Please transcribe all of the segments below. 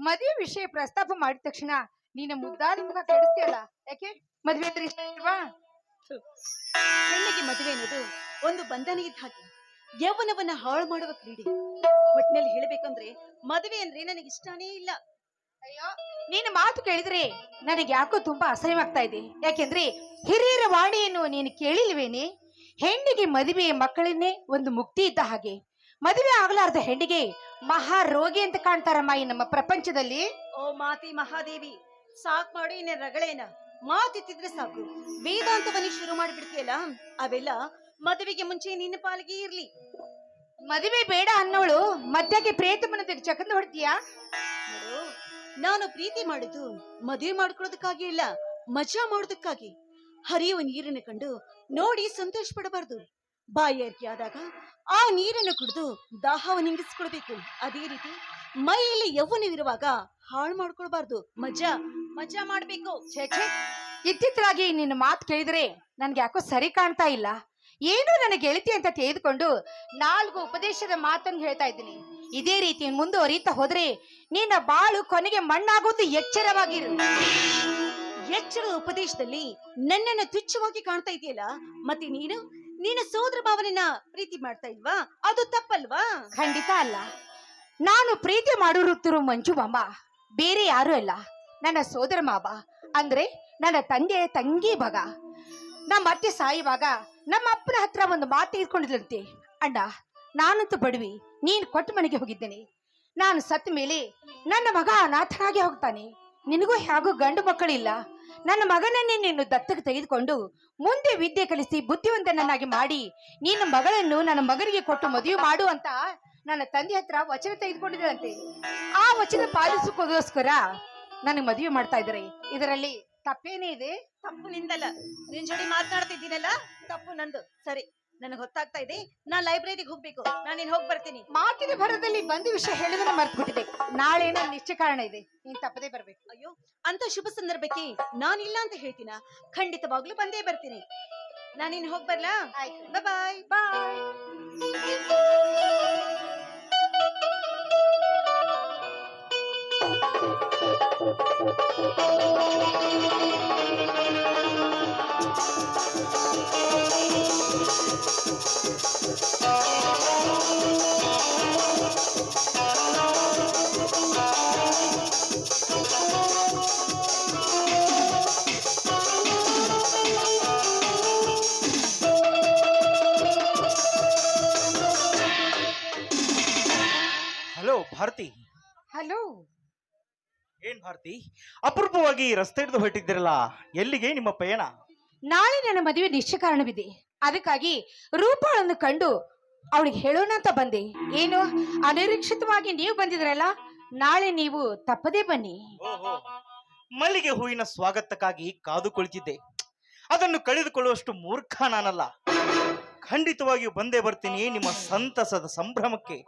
ಮದುವೆ ವಿಷಯ ಪ್ರಸ್ತಾಪ ಮಾಡಿದ ತಕ್ಷಣ ನೀನು ಮುದ್ದಾದ ಮುಖ ಕೆಡಿಸ್ತೀಯಲ್ಲ, ಯಾಕೆ? ಮದ್ವೆ ಅಂದ್ರೆ ಇಷ್ಟ ಇಲ್ವಾ? ಹೆಣ್ಣಿಗೆ ಮದುವೆ ಅನ್ನೋದು ಒಂದು ಬಂಧನ ಇದ್ದ ಹಾಗೆ, ಯೌವನವನ್ನ ಹಾಳು ಮಾಡುವ ಕ್ರೀಡೆ. ಒಟ್ಟಿನಲ್ಲಿ ಹೇಳಬೇಕಂದ್ರೆ ಮದುವೆ ಅಂದ್ರೆ ನನಗೆ ಇಷ್ಟನೇ ಇಲ್ಲ. ಅಯ್ಯೋ, ನೀನು ಮಾತು ಕೇಳಿದ್ರೆ ನನಗೆ ಯಾಕೋ ತುಂಬಾ ಅಸಹ್ಯವಾಗ್ತಾ ಇದೆ. ಯಾಕೆಂದ್ರೆ ಹಿರಿಯರ ವಾಣಿಯನ್ನು ನೀನು ಕೇಳಿಲ್ವೇನೆ? ಹೆಣ್ಣಿಗೆ ಮದುವೆ ಮಕ್ಕಳನ್ನೇ ಒಂದು ಮುಕ್ತಿ ಇದ್ದ ಹಾಗೆ, ಮದುವೆ ಆಗಲಾರ್ದ ಹೆಣ್ಣಿಗೆ ಮಹಾ ರೋಗಿ ಅಂತ ಕಾಣ್ತಾರಮ್ಮ ಈ ನಮ್ಮ ಪ್ರಪಂಚದಲ್ಲಿ. ಓ ಮಾತಿ ಮಹಾದೇವಿ, ಸಾಕ್ ಮಾಡಿ ಇನ್ನ ರಗಳೇನ ಮಾತಿತ್ತಿದ್ರೆ ಸಾಕು. ವೇದಾಂತವನ್ನೇ ಶುರು ಮಾಡಿಬಿಡ್ತೀಯಲ್ಲ, ಅವೆಲ್ಲ ಮದುವೆಗೆ ಮುಂಚೆ ನಿನ್ನ ಪಾಲಿಗೆ ಇರ್ಲಿ. ಮದುವೆ ಬೇಡ ಅನ್ನೋಳು ಮಧ್ಯಕ್ಕೆ ಪ್ರೇತಮನ ಚಕಂದ ಹೊಡ್ತೀಯಾ? ನಾನು ಪ್ರೀತಿ ಮಾಡುದು ಮದುವೆ ಮಾಡ್ಕೊಳ್ಳೋದಕ್ಕಾಗಿ ಇಲ್ಲ, ಮಜಾ ಮಾಡೋದಕ್ಕಾಗಿ. ಹರಿಯುವ ನೀರನ್ನು ಕಂಡು ನೋಡಿ ಸಂತೋಷ ಪಡಬಾರ್ದು. ಬಾಯಿ ಅರಿಕೆ ಆದಾಗ ಆ ನೀರನ್ನು ಕುಡಿದು ದಾಹವನ್ನು ನಿಂಗಿಸ್ಕೊಳ್ಬೇಕು. ಅದೇ ರೀತಿ ಮೈಯಲ್ಲಿ ಯೌವನವಿರುವಾಗ ಹಾಳು ಮಾಡ್ಕೊಳ್ಬಾರ್ದು. ಮಜಾ ಮಜಾ ಮಾಡ್ಬೇಕು. ಛೇ, ಇತ್ತಿತ್ತಲಾಗಿ ನಿನ್ನ ಮಾತು ಕೇಳಿದ್ರೆ ನನ್ಗೆ ಯಾಕೋ ಸರಿ ಕಾಣ್ತಾ ಇಲ್ಲ. ಏನು ನನ್ನ ಗೆಳತಿ ಅಂತ ತೆಗೆದುಕೊಂಡು 4 ಉಪದೇಶದ ಮಾತನ್ನು ಹೇಳ್ತಾ ಇದ್ದೀನಿ. ಇದೇ ರೀತಿ ಮುಂದುವರಿತಾ ಹೋದ್ರೆ ನಿನ್ನ ಬಾಳು ಕೊನೆಗೆ ಮಣ್ಣಾಗೋದು ಎಚ್ಚರವಾಗಿರು. ಎಚ್ಚರದ ಉಪದೇಶದಲ್ಲಿ ನನ್ನನ್ನು ತುಚ್ಛವಾಗಿ ಕಾಣ್ತಾ ಇದೆಯಲ್ಲ, ಮತ್ತೆ ನೀನು ಸೋದರ ಭಾವನೆನ ಪ್ರೀತಿ ಮಾಡ್ತಾ ಇಲ್ವಾ? ಅದು ತಪ್ಪಲ್ವಾ? ಖಂಡಿತ ಅಲ್ಲ. ನಾನು ಪ್ರೀತಿ ಮಾಡಿರುತ್ತಿರುವ ಮಂಜು ಮಾಮ ಬೇರೆ ಯಾರು ಅಲ್ಲ, ನನ್ನ ಸೋದರ ಮಾವ. ಅಂದ್ರೆ ನನ್ನ ತಂದೆ ತಂಗಿ ಮಗ. ನಮ್ಮ ಅತ್ತೆ ಸಾಯುವಾಗ ನಮ್ಮ ಅಪ್ಪನ ಹತ್ರ ಒಂದು ಮಾತು ಇಟ್ಕೊಂಡಿದ್ರಂತೆ. ಅಣ್ಣ, ನಾನಂತೂ ಬಡವಿ, ನೀನು ಕೊಟ್ಟ ಮನೆಗೆ ಹೋಗಿದ್ದೇನೆ. ನಾನು ಸತ್ತ ಮೇಲೆ ನನ್ನ ಮಗ ಅನಾಥನಾಗಿ ಹೋಗ್ತಾನೆ. ನಿನಗೂ ಹೇಗೂ ಗಂಡು ಮಕ್ಕಳಿಲ್ಲ. ನನ್ನ ಮಗನನ್ನೇ ನೀನು ದತ್ತಕ್ಕೆ ತೆಗೆದುಕೊಂಡು ಮುಂದೆ ವಿದ್ಯೆ ಕಲಿಸಿ ಬುದ್ಧಿವಂತನನ್ನಾಗಿ ಮಾಡಿ ನಿನ್ನ ಮಗಳನ್ನು ನನ್ನ ಮಗನಿಗೆ ಕೊಟ್ಟು ಮದುವೆ ಮಾಡು ಅಂತ ನನ್ನ ತಂದೆ ಹತ್ರ ವಚನ ತೆಗೆದುಕೊಂಡಿದ್ರಂತೆ. ಆ ವಚನ ಪಾಲಿಸೋಕೋಸ್ಕರ ನನಗೆ ಮದುವೆ ಮಾಡ್ತಾ ಇದ್ದಾರೆ. ಇದರಲ್ಲಿ ತಪ್ಪೇನೇ ಇದೆ? ತಪ್ಪು ನಿಂದಲ್ಲ, ನಿನ್ ಜೋಡಿ ಮಾತನಾಡ್ತಿದ್ದೀನಲ್ಲ, ತಪ್ಪು ನಂದು. ಸರಿ, ನನಗೆ ಹೊತ್ತಾಗ್ತಾ ಇದೆ, ನಾನ್ ಲೈಬ್ರರಿಗೆ ಹೋಗ್ಬೇಕು. ನಾನೇನ್ ಹೋಗಿ ಬರ್ತೀನಿ. ಮಾತಿನ ಭರದಲ್ಲಿ ಬಂದು ವಿಷಯ ಹೇಳೋದನ್ನ ಮರ್ತ್ಬಿಟ್ಟಿದೆ. ನಾಳೆ ನನ್ನ ನಿಶ್ಚಯ ಕಾರಣ ಇದೆ, ನೀನ್ ತಪ್ಪದೇ ಬರ್ಬೇಕು. ಅಯ್ಯೋ, ಅಂತ ಶುಭ ಸಂದರ್ಭಕ್ಕೆ ನಾನಿಲ್ಲ ಅಂತ ಹೇಳ್ತೀನ? ಖಂಡಿತವಾಗ್ಲೂ ಬಂದೇ ಬರ್ತೀನಿ. ನಾನಿನ್ ಹೋಗಿ ಬರ್ಲಾ? ಆಯ್ತು, ಬಾಯ್ ಬಾಯ್. ಹಲೋ ಭಾರತಿ. ಹಲೋ. ಏನ್ ಭಾರತಿ, ಅಪರೂಪವಾಗಿ ರಸ್ತೆ ಹಿಡಿದು ಹೊರಟಿದ್ದೀರಲ್ಲ, ಎಲ್ಲಿಗೆ ನಿಮ್ಮ ಪಯಣ? ನಾಳೆ ನನ್ನ ಮದುವೆ ನಿಶ್ಚಯ ಕಾರಣವಿದೆ. ಅದಕ್ಕಾಗಿ ರೂಪಾಳನ್ನು ಕಂಡು ಅವಳಿಗೆ ಹೇಳೋಣ ಅಂತ ಬಂದೆ. ಏನು ಅನಿರೀಕ್ಷಿತವಾಗಿ ನೀವು ಬಂದಿದ್ರಲ್ಲ, ನಾಳೆ ನೀವು ತಪ್ಪದೇ ಬನ್ನಿ. ಓಹೋ, ಮಲ್ಲಿಗೆ ಹೂವಿನ ಸ್ವಾಗತಕ್ಕಾಗಿ ಕಾದು ಕುಳಿತಿದ್ದೆ. ಅದನ್ನು ಕಳೆದುಕೊಳ್ಳುವಷ್ಟು ಮೂರ್ಖ ನಾನಲ್ಲ. ಖಂಡಿತವಾಗಿಯೂ ಬಂದೇ ಬರ್ತೀನಿ ನಿಮ್ಮ ಸಂತಸದ ಸಂಭ್ರಮಕ್ಕೆ.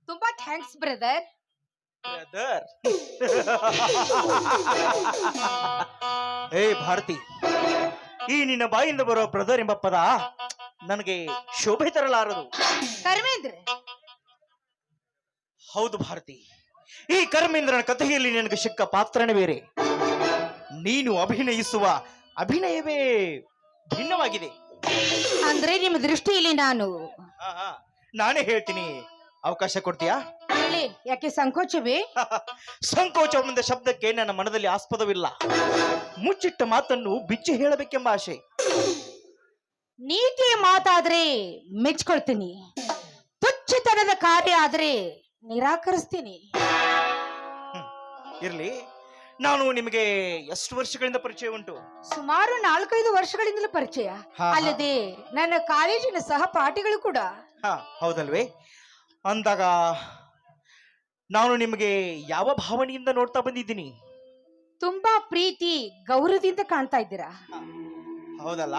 ತುಂಬಾ ಥ್ಯಾಂಕ್ಸ್ ಬ್ರದರ್. ಏ ಭಾರತಿ, ಈ ನಿನ್ನ ಬಾಯಿಂದ ಬರೋ ಬ್ರದರ್ ಎಂಬ ಪದ ನನಗೆ ಶೋಭೆ ತರಲಾರದು. ಕರ್ಮೇಂದ್ರ. ಹೌದು ಭಾರತಿ, ಈ ಕರ್ಮೇಂದ್ರನ ಕಥೆಯಲ್ಲಿ ನಿನಗೆ ಸಿಕ್ಕ ಪಾತ್ರನೇ ಬೇರೆ. ನೀನು ಅಭಿನಯಿಸುವ ಅಭಿನಯವೇ ಭಿನ್ನವಾಗಿದೆ. ಅಂದ್ರೆ ನಿಮ್ಮ ದೃಷ್ಟಿಯಲ್ಲಿ ನಾನು ನಾನೇ ಹೇಳ್ತೀನಿ, ಅವಕಾಶ ಕೊಡ್ತೀಯಾ? ಹೇಳಿ. ಯಾಕೆ ಸಂಕೋಚವೇ? ಸಂಕೋಚವೆಂದ ಶಬ್ದಕ್ಕೆ ನನ್ನ ಮನದಲ್ಲಿ ಆಸ್ಪದವಿಲ್ಲ. ಮುಚ್ಚಿಟ್ಟ ಮಾತನ್ನು ಬಿಚ್ಚಿ ಹೇಳಬೇಕೆಂಬ ಆಶೆ. ನೀತಿಯ ಮಾತಾದ್ರೆ ಮೆಚ್ಕೊಳ್ತೀನಿ, ತುಚ್ಛತನದ ಕಾರ್ಯ ಆದ್ರೆ ನಿರಾಕರಿಸ್ತೀನಿ. ಇರ್ಲಿ, ನಾನು ನಿಮಗೆ ಎಷ್ಟು ವರ್ಷಗಳಿಂದ ಪರಿಚಯ ಉಂಟು? ಸುಮಾರು 4-5 ವರ್ಷಗಳಿಂದಲೂ ಪರಿಚಯ. ಅಲ್ಲದೆ ನನ್ನ ಕಾಲೇಜಿನ ಸಹಪಾಠಿಗಳು ಕೂಡ. ಹೌದಲ್ವೇ? ಅಂದಾಗ ನಾನು ನಿಮಗೆ ಯಾವ ಭಾವನೆಯಿಂದ ನೋಡ್ತಾ ಬಂದಿದ್ದೀನಿ? ತುಂಬಾ ಪ್ರೀತಿ ಗೌರವದಿಂದ ಕಾಣ್ತಾ ಇದ್ದೀರಾ. ಹೌದಲ್ಲ?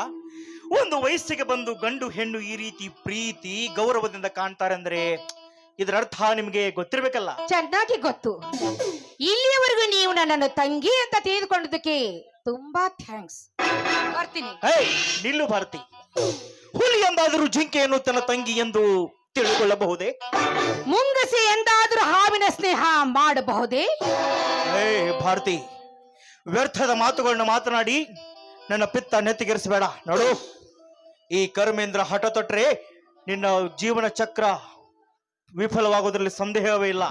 ಒಂದು ವಯಸ್ಸಿಗೆ ಬಂದು ಗಂಡು ಹೆಣ್ಣು ಈ ರೀತಿ ಪ್ರೀತಿ ಗೌರವದಿಂದ ಕಾಣ್ತಾರೆ ಅಂದ್ರೆ ಇದರ ಅರ್ಥ ನಿಮಗೆ ಗೊತ್ತಿರ್ಬೇಕಲ್ಲ? ಚೆನ್ನಾಗಿ ಗೊತ್ತು. ಇಲ್ಲಿಯವರೆಗೂ ನೀವು ನನ್ನನ್ನು ತಂಗಿ ಅಂತ ತಿಳಿದುಕೊಂಡದಕ್ಕೆ ತುಂಬಾ ಥ್ಯಾಂಕ್ಸ್. ಬರ್ತೀನಿ. ನಿಲ್ಲು ಭಾರತಿ. ಹುಲಿ ಎಂದಾದರೂ ಜಿಂಕೆಯನ್ನು ತನ್ನ ತಂಗಿ ಎಂದು ತಿಳಿದುಕೊಳ್ಳಬಹುದೇ? ಮುಂಗಸಿ ಎಂದಾದರೂ ಹಾವಿನ ಸ್ನೇಹ ಮಾಡಬಹುದೇ? ಏ ಭಾರತಿ, ವ್ಯರ್ಥದ ಮಾತುಗಳನ್ನ ಮಾತನಾಡಿ ನನ್ನ ಪಿತ್ತ ನೆತ್ತಿಗೆರಿಸಬೇಡ. ನೋಡು, ಈ ಕರ್ಮೇಂದ್ರ ಹಠ ತೊಟ್ರೆ ನಿನ್ನ ಜೀವನ ಚಕ್ರ ವಿಫಲವಾಗೋದ್ರಲ್ಲಿ ಸಂದೇಹವೇ ಇಲ್ಲ.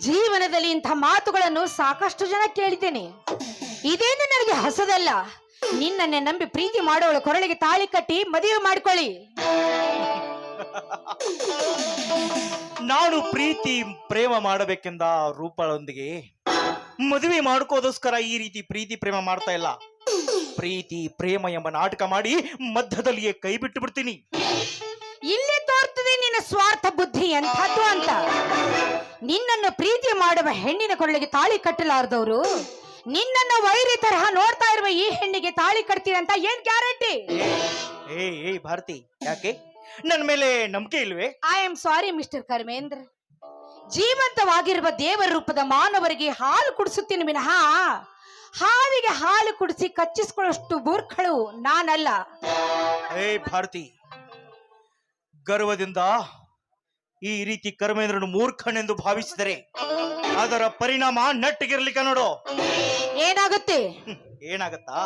ಜೀವನದಲ್ಲಿ ಇಂಥ ಮಾತುಗಳನ್ನು ಸಾಕಷ್ಟು ಜನ ಕೇಳಿದ್ದೇನೆ. ಇದೇನು ನನಗೆ ಹೊಸದಲ್ಲ. ನಿನ್ನನ್ನೇ ನಂಬಿ ಪ್ರೀತಿ ಮಾಡೋಳು ಕೊರಳಿಗೆ ತಾಳಿ ಕಟ್ಟಿ ಮದುವೆ ಮಾಡಿಕೊಳ್ಳಿ. ನಾನು ಪ್ರೀತಿ ಪ್ರೇಮ ಮಾಡಬೇಕೆಂದ ರೂಪಳೊಂದಿಗೆ ಮದುವೆ ಮಾಡ್ಕೋದೋಸ್ಕರ ಈ ರೀತಿ ಪ್ರೀತಿ ಪ್ರೇಮ ಮಾಡ್ತಾ ಇಲ್ಲ. ಪ್ರೀತಿ ಪ್ರೇಮ ಎಂಬ ನಾಟಕ ಮಾಡಿ ಮಧ್ಯದಲ್ಲಿಯೇ ಕೈ ಬಿಟ್ಟು ಬಿಡ್ತೀನಿ. ಇಲ್ಲಿ ತೋರ್ತದೆ ನಿನ್ನ ಸ್ವಾರ್ಥ ಬುದ್ಧಿ ಎಂಥದ್ದು ಅಂತ. ನಿನ್ನನ್ನು ಪ್ರೀತಿ ಮಾಡುವ ಹೆಣ್ಣಿನ ಕೊರಳಿಗೆ ತಾಳಿ ಕಟ್ಟಲಾರದವರು ನಿನ್ನನ್ನು ವೈರಿ ತರಹ ನೋಡ್ತಾ ಇರುವ ಈ ಹೆಣ್ಣಿಗೆ ತಾಳಿ ಕಟ್ತೀರಂತ ಏನ್ ಗ್ಯಾರಂಟಿ? ಏ ಭಾರತಿ, ಯಾಕೆ ನನ್ನ ಮೇಲೆ ನಂಬಿಕೆ ಇಲ್ವೇ? I am sorry mister Karmendra. ಜೀವಂತವಾಗಿರುವ ದೇವರ ರೂಪದ ಮಾನವರಿಗೆ ಹಾಲು ಕುಡಿಸುತ್ತೀನಿ ವಿನಃ ಹಾವಿಗೆ ಹಾಲು ಕುಡಿಸಿ ಕಚ್ಚಿಸಿಕೊಳ್ಳಷ್ಟು ಮೂರ್ಖಳು ನಾನಲ್ಲ. ಏ ಭಾರತಿ, ಗರ್ವದಿಂದ ಈ ರೀತಿ ಕರ್ಮೇಂದ್ರನು ಮೂರ್ಖನೆಂದು ಭಾವಿಸಿದರೆ ಅದರ ಪರಿಣಾಮ ನೆಟ್ಟಿಗಿರ್ಲಿಕ್ಕೆ ನೋಡು. ಏನಾಗುತ್ತೆ? ಏನಾಗತ್ತಾ?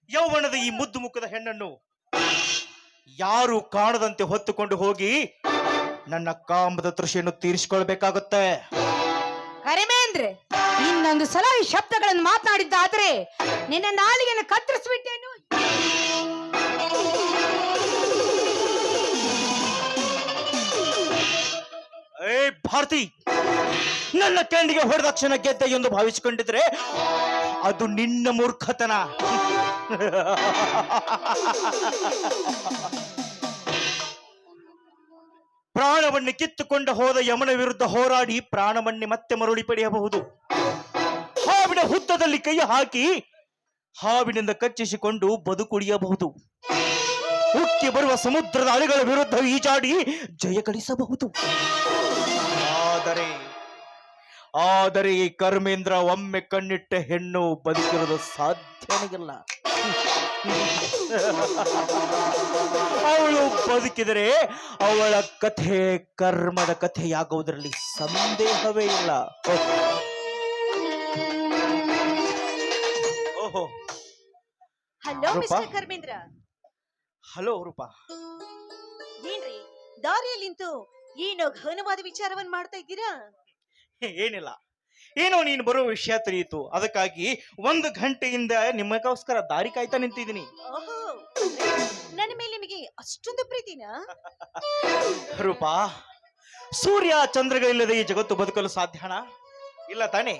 ಯೌವನದ ಈ ಮುದ್ದು ಮುಖದ ಹೆಣ್ಣನ್ನು ಯಾರು ಕಾಣದಂತೆ ಹೊತ್ತುಕೊಂಡು ಹೋಗಿ ನನ್ನ ಕಾಮದ ತೃಷೆಯನ್ನು ತೀರಿಸಿಕೊಳ್ಬೇಕಾಗುತ್ತೆ. ಕರಿಮೇಂದ್ರ, ಇನ್ನೊಂದು ಸಲ ಈ ಶಬ್ದಗಳನ್ನು ಮಾತನಾಡಿದ್ದಾದ್ರೆ ನಿನ್ನ ನಾಲಿಗೆಯನ್ನು ಕತ್ತರಿಸಿಬಿಟ್ಟೇನು. ಏ ಭಾರತಿ, ನನ್ನ ಕೆಂಡಿಗೆ ಹೊಡೆದ ಕ್ಷಣ ಗೆದ್ದೆ ಎಂದು ಭಾವಿಸಿಕೊಂಡಿದ್ರೆ ಅದು ನಿನ್ನ ಮೂರ್ಖತನ. ಪ್ರಾಣವನ್ನೇ ಕಿತ್ತುಕೊಂಡು ಹೋದ ಯಮನ ವಿರುದ್ಧ ಹೋರಾಡಿ ಪ್ರಾಣವನ್ನೇ ಮತ್ತೆ ಮರುಳಿ ಪಡೆಯಬಹುದು. ಹಾವಿನ ಹುತ್ತದಲ್ಲಿ ಕೈ ಹಾಕಿ ಹಾವಿನಿಂದ ಕಚ್ಚಿಸಿಕೊಂಡು ಬದುಕುಳಿಯಬಹುದು. ಉಕ್ಕಿ ಬರುವ ಸಮುದ್ರದ ಅಲೆಗಳ ವಿರುದ್ಧ ಈಜಾಡಿ ಜಯ ಗಳಿಸಬಹುದು. ಆದರೆ ಈ ಕರ್ಮೇಂದ್ರ ಒಮ್ಮೆ ಕಣ್ಣಿಟ್ಟ ಹೆಣ್ಣು ಬದುಕಿರೋದು ಸಾಧ್ಯನಿಲ್ಲ. ಅವಳು ಬದುಕಿದರೆ ಅವಳ ಕಥೆ ಕರ್ಮದ ಕಥೆಯಾಗುವುದರಲ್ಲಿ ಸಂದೇಹವೇ ಇಲ್ಲ. ಓಹೋ, hello Roopa? Mister Karmendra. Hello Roopa. ಏನ್ರಿ ದಾರಿಯಲ್ಲಿ ನಿಂತು ಏನೋ ಘನವಾದ ವಿಚಾರವನ್ನ ಮಾಡ್ತಾ ಇದ್ದೀರಾ? ಏನಿಲ್ಲ, ಏನೋ ನೀನು ಬರೋ ವಿಷಯ ತಿಳಿಯಿತು, ಅದಕ್ಕಾಗಿ 1 ಗಂಟೆಯಿಂದ ನಿಮಗೋಸ್ಕರ ದಾರಿ ಕಾಯ್ತಾ ನಿಂತಿದ್ದೀನಿ. ಓಹೋ, ನನ್ನ ಮೇಲೆ ನಿಮಗೆ ಅಷ್ಟೊಂದು ಪ್ರೀತಿನಾ? ರೂಪಾ, ಸೂರ್ಯ ಚಂದ್ರಗಳಿಲ್ಲದೆ ಈ ಜಗತ್ತು ಬದುಕಲು ಸಾಧ್ಯನಾ? ಇಲ್ಲ ತಾನೆ?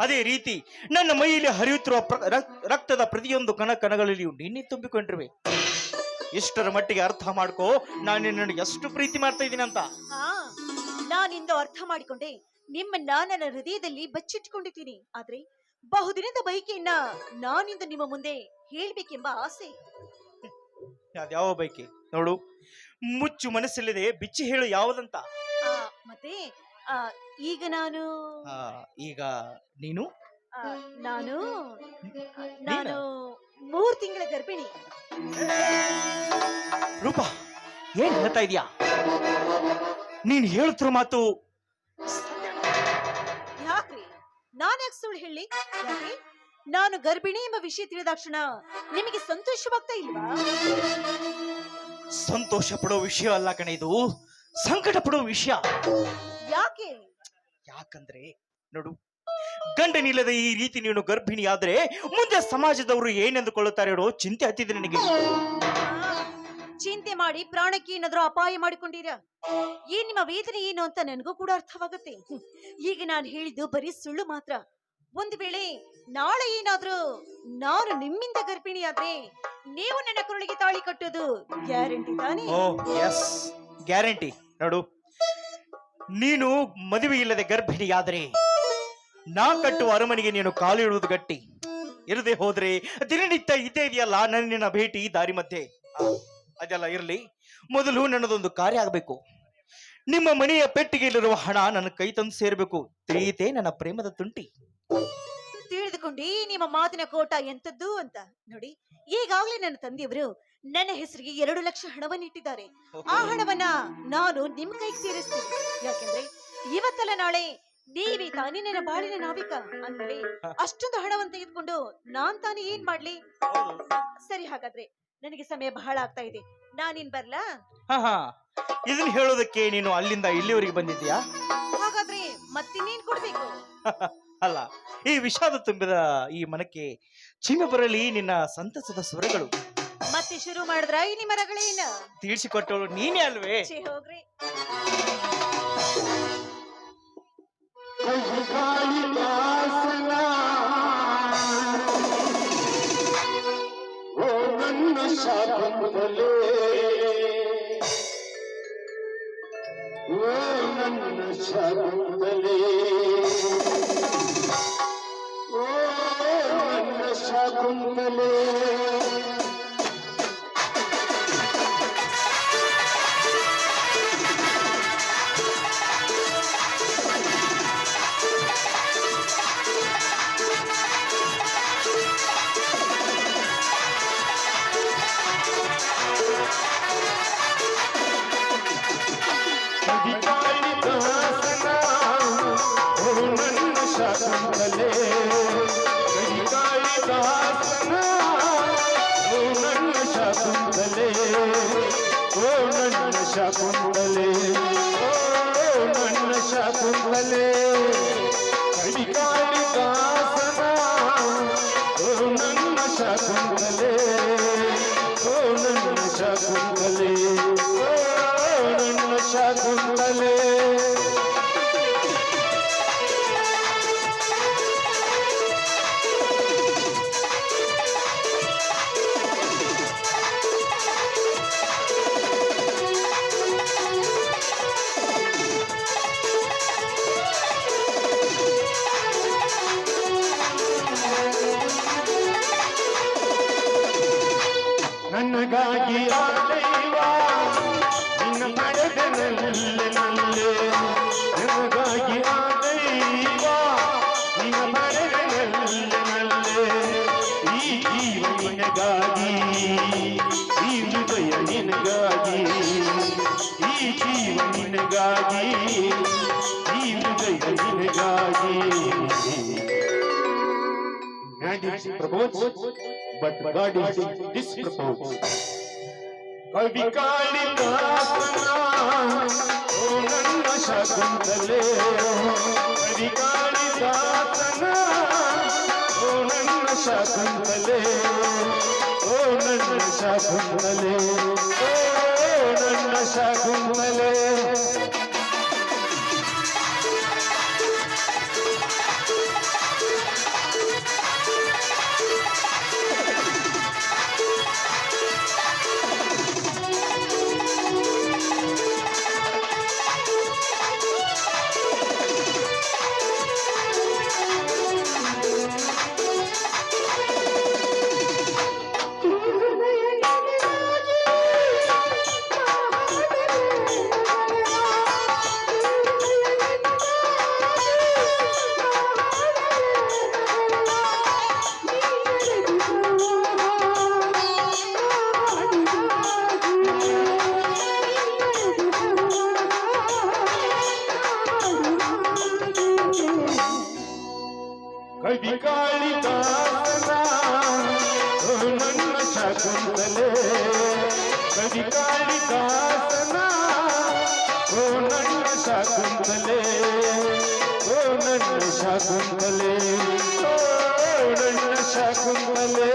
ಅದೇ ರೀತಿ ನನ್ನ ಮೈಯಲ್ಲಿ ಹರಿಯುತ್ತಿರುವ ರಕ್ತದ ಪ್ರತಿಯೊಂದು ಕಣಕಣಗಳಲ್ಲಿಯೂ ನಿನ್ನೆ ತುಂಬಿಕೊಂಡಿರುವೆ. ಇಷ್ಟರ ಮಟ್ಟಿಗೆ ಅರ್ಥ ಮಾಡ್ಕೋ, ನಾನು ನಿನ್ನನ್ನು ಎಷ್ಟು ಪ್ರೀತಿ ಮಾಡ್ತಾ ಇದ್ದೀನಿ ಅಂತ. ಹಾ, ನಾನಿಂದು ಅರ್ಥ ಮಾಡಿಕೊಂಡೆ. ನಿಮ್ಮನ್ನ ನನ್ನ ಹೃದಯದಲ್ಲಿ ಬಚ್ಚಿಟ್ಕೊಂಡಿದ್ದೀನಿ. ಆದ್ರೆ ಬಹುದಿನದ ಬಯಕೆಯನ್ನ ನಾನಿಂದು ನಿಮ್ಮ ಮುಂದೆ ಹೇಳ್ಬೇಕೆಂಬ ಆಸೆ. ಅದ್ಯಾವ ಬೈಕೆ ನೋಡು, ಮುಚ್ಚು ಮನಸ್ಸಲ್ಲಿದೆ, ಬಿಚ್ಚಿ ಹೇಳು ಯಾವುದಂತ. ಮತ್ತೆ ಈಗ ನಾನು ಈಗ ನೀನು ನಾನು ನಾನು 3 ತಿಂಗಳ ಗರ್ಭಿಣಿ. ರೂಪಾ, ಏನ್ ಹೇಳ್ತಾ ಇದೀಯಾ? ನೀನ್ ಹೇಳ್ತಿರೋ ಮಾತು ಯಾಕ್ರಿ? ನಾನು ಯಾಕೆ ಸುಳ್ಳು ಹೇಳಿ? ಯಾಕೆ ನಾನು ಗರ್ಭಿಣಿ ಎಂಬ ವಿಷಯ ತಿಳಿದಾಕ್ಷಣ ನಿಮಗೆ ಸಂತೋಷವಾಗ್ತಾ ಇಲ್ವಾ? ಸಂತೋಷ ಪಡೋ ವಿಷಯ ಅಲ್ಲ ಕಣೆ, ಇದು ಸಂಕಟ ಪಡೋ ವಿಷಯ. ಯಾಕೆ? ಯಾಕಂದ್ರೆ ನೋಡು, ಗಂಡನಿಲ್ಲದೆ ಈ ರೀತಿ ನೀನು ಗರ್ಭಿಣಿ ಆದ್ರೆ ಮುಂದೆ ಸಮಾಜದವರು ಏನೆಂದುಕೊಳ್ಳುತ್ತಾರೆ ಹೇಳೋ ಚಿಂತೆ ಹತ್ತಿದೆ ನನಗೆ. ಚಿಂತೆ ಮಾಡಿ ಪ್ರಾಣಕ್ಕೆ ಏನಾದ್ರೂ ಅಪಾಯ ಮಾಡಿಕೊಂಡಿರಾ? ಏನ್ ನಿಮ್ಮ ವೇದನೆ ಏನು ಅಂತ ನನಗೂ ಕೂಡ ಅರ್ಥವಾಗುತ್ತೆ. ಈಗ ನಾನು ಹೇಳಿದ್ದು ಬರೀ ಸುಳ್ಳು ಮಾತ್ರ. ಒಂದು ವೇಳೆ ನಾಳೆ ಏನಾದ್ರೂ ನಾನು ನಿಮ್ಮಿಂದ ಗರ್ಭಿಣಿ ಆದ್ರೆ ನೀವು ನನ್ನ ಕೊರಳಿಗೆ ತಾಳಿ ಕಟ್ಟೋದು ಗ್ಯಾರಂಟಿ ತಾನೇ? ಓ ಎಸ್, ಗ್ಯಾರಂಟಿ. ನೋಡು, ನೀನು ಮದುವೆ ಇಲ್ಲದೆ ಗರ್ಭಿಣಿಯಾದರೆ ನಾ ಕಟ್ಟುವ ಅರಮನೆಗೆ ನೀನು ಕಾಲು ಇಡುವುದು ಗಟ್ಟಿ. ಇರದೆ ಹೋದ್ರೆ ದಿನನಿತ್ಯ ಇದ್ದೇ ಇದೆಯಲ್ಲ ನನ್ನ ಭೇಟಿ ದಾರಿ ಮಧ್ಯೆ. ಅದೆಲ್ಲ ಇರಲಿ, ಮೊದಲು ನನ್ನದೊಂದು ಕಾರ್ಯ ಆಗಬೇಕು. ನಿಮ್ಮ ಮನೆಯ ಪೆಟ್ಟಿಗೆಯಲ್ಲಿರುವ ಹಣ ನನ್ನ ಕೈ ತಂದು ಸೇರಬೇಕು. ತಿಳಿಯಿತೆ ನನ್ನ ಪ್ರೇಮದ ತುಂಟಿ? ತಿಳ್ಕೊಂಡಿ ನಿಮ್ಮ ಮಾತಿನ ಕೋಟ ಎಂತದ್ದು ಅಂತ. ನೋಡಿ, ಈಗಾಗಲೇ ನನ್ನ ತಂದೆಯವರು ನನ್ನ ಹೆಸರಿಗೆ 2 ಲಕ್ಷ ಹಣವನ್ನು ಇಟ್ಟಿದ್ದಾರೆ. ಆ ಹಣವನ್ನ ನಾನು ನಿಮ್ ಕೈಗೆ ಸೇರಿಸ್ತೀನಿ. ಯಾಕೆಂದ್ರೆ ಇವತ್ತಲ್ಲ ನಾಳೆ ನೀವೇ ತಾನೇ ನನ್ನ ಬಾಳಿನ ನಾವಿಕ ಅಂದ್ಮೇಲೆ ಅಷ್ಟೊಂದು ಹಣವನ್ನು ತೆಗೆದುಕೊಂಡು ನಾನ್ ತಾನೇ ಏನ್ ಮಾಡ್ಲಿ? ಸರಿ, ಹಾಗಾದ್ರೆ ನನಗೆ ಸಮಯ ಬಹಳ ಆಗ್ತಾ ಇದೆ, ನಾನಿನ್ ಬರ್ಲಾ? ಹಾ, ಇದನ್ನ ಹೇಳೋದಕ್ಕೆ ನೀನು ಅಲ್ಲಿಂದ ಇಲ್ಲಿವರೆಗೆ ಬಂದಿದ್ಯಾ? ಹಾಗಾದ್ರೆ ಮತ್ತಿನ್ನೇನ್ ಕೊಡ್ಬೇಕು? ಅಲ್ಲ, ಈ ವಿಷಾದ ತುಂಬಿದ ಈ ಮನಕ್ಕೆ ಚಿನ್ನ ಬರಲಿ ನಿನ್ನ ಸಂತಸದ ಸ್ವರಗಳು. ಮತ್ತೆ ಶುರು ಮಾಡಿದ್ರ ಈ ನಿಮ್ಮ ಮರಗಳೇನ? ತೀರ್ಸಿಕೊಟ್ಟವಳು ನೀನೇ ಅಲ್ವೇ? ಛೇ, ಹೋಗ್ರಿ. ಓ ನನ್ನ ಶಾಪಂಬಲೆ, ಓ ನನ್ನ ಶಾಪಂಬಲೆ, ಓ ನನ್ನ ಶಾಪಂಬಲೆ. ಶಾಕುಂತಲೆ ಕೈಕಾಳಿದಾಸನ, ಓ ನನ್ನ ಶಾಕುಂತಲೆ, ಓ ನನ್ನ ಶಾಕುಂತಲೆ, ಓ ನನ್ನ ಶಾಕುಂತಲೆ ಕೈಕಾಳಿದಾಸನ, ಓ ನನ್ನ ಶಾಕುಂತಲೆ, ಓ ನನ್ನ ಶಾಕುಂತಲೆ, ಓ ನನ್ನ ಶಾಕುಂತಲೆ. ನನಗಾಗಿ ಆ ದೈವ ನಿನ್ನ ಪಡೆದನಲ್ಲೇ ನಲ್ಲೇ, ನನಗಾಗಿ ಆ ದೈವ ನಿನ್ನ ಪಡೆದನಲ್ಲೇ ನಲ್ಲೇ. ಈ ಜೀವ ನಿನಗಾಗಿ, ಈ ಹೃದಯ ನಿನಗಾಗಿ, ಈ ಜೀವ ನಿನಗಾಗಿ, ಈ ಹೃದಯ ನಿನಗಾಗಿ. propose, but God is dispropose. ಕವಿ ಕಾಳಿದಾಸನ, ಓ ನನ್ನ ಶಾಕುಂತಲೆ, ಕವಿ ಕಾಳಿದಾಸನ, ಓ ನನ್ನ ಶಾಕುಂತಲೆ, ಓ ನನ್ನ ಶಾಕುಂತಲೆ, ಓ ನನ್ನ ಶಾಕುಂತಲೆ. ಕವಿ ಕಾಳಿದಾಸನ, ಓ ನನ್ನ ಶಾಕುಂತಲೆ, ಕವಿ ಕಾಳಿದಾಸನ, ಓ ನನ್ನ ಶಾಕುಂತಲೆ, ಓ ನನ್ನ ಶಾಕುಂತಲೆ, ಓ ನನ್ನ ಶಾಕುಂತಲೆ.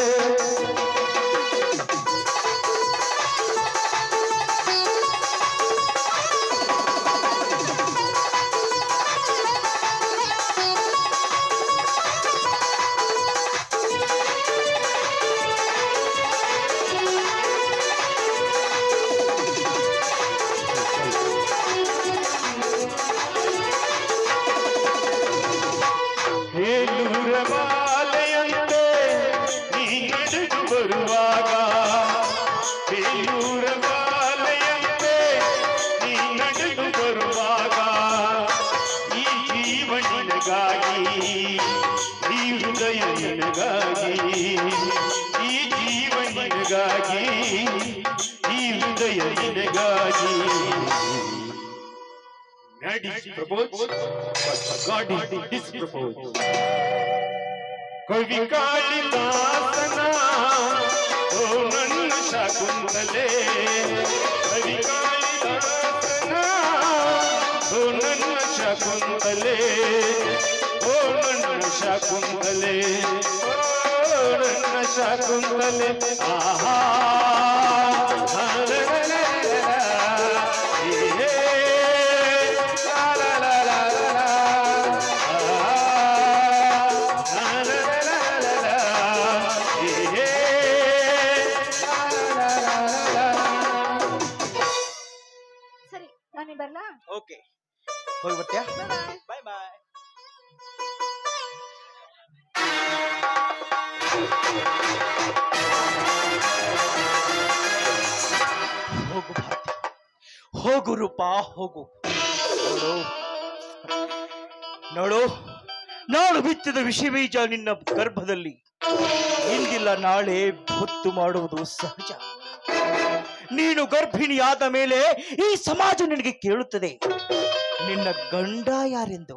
ಹೇಲೂರ ಮಾಲೆಯಂತೆ ನೀ ನಡೆದು ನಿನಗಾಗಿ ಈ ಹೃದಯ ನಿನಗಾಗಿ ಮ್ಯಾಡಿಸ್ ಪ್ರಪೋಸ್ ಗಾಡ್ ಇಸ್ ಡಿಸ್ಪ್ರಪೋಸ್ ಕವಿ ಕಾಳಿದಾಸನ ಓ ನನ್ನ ಶಕುಂತಲೆ ಕವಿ ಕಾಳಿದಾಸನ ಓ ನನ್ನ ಶಕುಂತಲೆ ಓ ನನ್ನ ಶಕುಂತಲೆ ಓ ನನ್ನ ಶಕುಂತಲೆ ಆಹಾ ಸರಿ ನಾನು ಬರ್ಲಾ? ಓಕೆ, ಹೋಗಿ ಬರ್ತೀಯಾ? ಬಾಯ್ ಬಾಯ್. ಹೋಗು ಭಾರತಿ, ಹೋಗು ರೂಪ, ಹೋಗು. ನೋಡು ನೋಡು, ನಾನು ಬಿತ್ತಿದ ವಿಷಬೀಜ ನಿನ್ನ ಗರ್ಭದಲ್ಲಿ ಇಂದಿಲ್ಲ ನಾಳೆ ಬೊತ್ತು ಮಾಡುವುದು ಸಹಜ. ನೀನು ಗರ್ಭಿಣಿಯಾದ ಮೇಲೆ ಈ ಸಮಾಜ ನಿನಗೆ ಕೇಳುತ್ತದೆ, ನಿನ್ನ ಗಂಡ ಯಾರೆಂದು.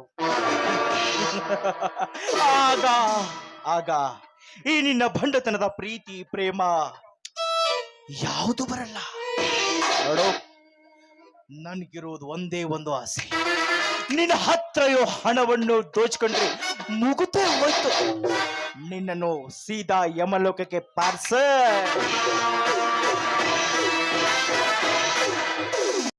ಆಗ ಆಗ ಈ ನಿನ್ನ ಭಂಡತನದ ಪ್ರೀತಿ ಪ್ರೇಮ ಯಾವುದು ಬರಲ್ಲ. ನೋಡು, ನನಗಿರುವುದು ಒಂದೇ ಒಂದು ಆಸೆ, ನಿನ್ನ ಹತ್ರಯೋ ಹಣವನ್ನು ದೋಚ್ಕೊಂಡ್ರೆ ಮುಗುತ್ತೇ ಹೋಯ್ತು, ನಿನ್ನನ್ನು ಸೀದಾ ಯಮಲೋಕಕ್ಕೆ ಪಾರ್ಸಲ್.